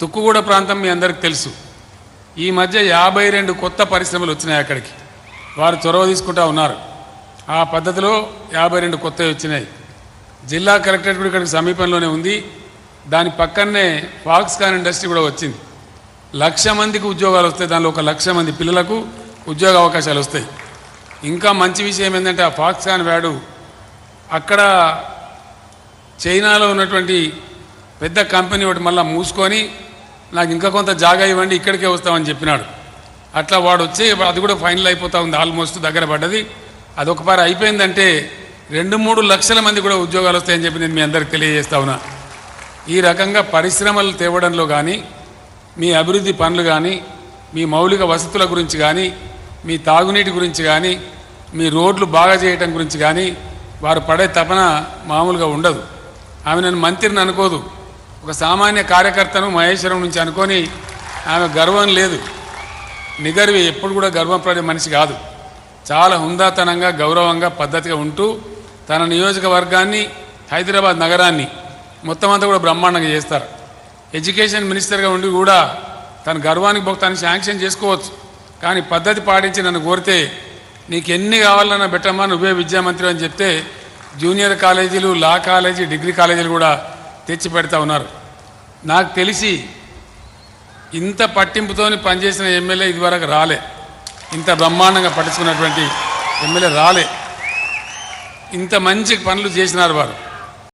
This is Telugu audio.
తుక్కుగూడ ప్రాంతం మీ అందరికీ తెలుసు. ఈ మధ్య 52 కొత్త పరిశ్రమలు వచ్చినాయి అక్కడికి. వారు చొరవ తీసుకుంటా ఉన్నారు. ఆ పద్ధతిలో 52 కొత్తవి వచ్చినాయి. జిల్లా కలెక్టరేట్ కూడా ఇక్కడికి సమీపంలోనే ఉంది. దాని పక్కనే ఫాక్స్కాన్ ఇండస్ట్రీ కూడా వచ్చింది. 1,00,000 మందికి ఉద్యోగాలు వస్తాయి. దానిలో 1,00,000 మంది పిల్లలకు ఉద్యోగ అవకాశాలు వస్తాయి. ఇంకా మంచి విషయం ఏంటంటే ఆ ఫాక్స్కాన్ వ్యాడు అక్కడ చైనాలో ఉన్నటువంటి పెద్ద కంపెనీ ఒకటి మళ్ళీ మూసుకొని నాకు ఇంకా కొంత జాగా ఇవ్వండి ఇక్కడికే వస్తామని చెప్పినాడు. అట్లా వాడు వచ్చి అది కూడా ఫైనల్ అయిపోతూ ఉంది. ఆల్మోస్ట్ దగ్గర పడ్డది. అదొక పారి అయిపోయిందంటే 2-3 లక్షల మంది కూడా ఉద్యోగాలు వస్తాయని చెప్పి నేను మీ అందరికి తెలియజేస్తా ఉన్నా. ఈ రకంగా పరిశ్రమలు తేవడంలో కానీ, మీ అభివృద్ధి పనులు కానీ, మీ మౌలిక వసతుల గురించి కానీ, మీ తాగునీటి గురించి కానీ, మీ రోడ్లు బాగా చేయటం గురించి కానీ వారు పడే తపన మామూలుగా ఉండదు. ఆమె నన్ను మంత్రిని అనుకోదు. ఒక సామాన్య కార్యకర్తను మహేశ్వరం నుంచి అనుకొని ఆమె గర్వం లేదు. నిగర్వి ఎప్పుడు కూడా గర్వపడే మనిషి కాదు. చాలా హుందాతనంగా గౌరవంగా పద్ధతిగా ఉంటూ తన నియోజకవర్గాన్ని హైదరాబాద్ నగరాన్ని మొత్తం అంతా కూడా బ్రహ్మాండంగా చేస్తారు. ఎడ్యుకేషన్ మినిస్టర్గా ఉండి కూడా తన గర్వానికి భక్తాన్ని శాంక్షన్ చేసుకోవచ్చు. కానీ పద్ధతి పాటించి నన్ను కోరితే నీకు ఎన్ని కావాలన్నా పెట్టమ్మా నువ్వే విద్యామంత్రి అని చెప్తే జూనియర్ కాలేజీలు, లా కాలేజీ, డిగ్రీ కాలేజీలు కూడా తెచ్చి పెడతా ఉన్నారు. నాకు తెలిసి ఇంత పట్టింపుతోని పనిచేసిన ఎమ్మెల్యే ఇదివరకు రాలే. ఇంత బ్రహ్మాండంగా పట్టించుకున్నటువంటి ఎమ్మెల్యే రాలే. ఇంత మంచి పనులు చేసినారు వారు.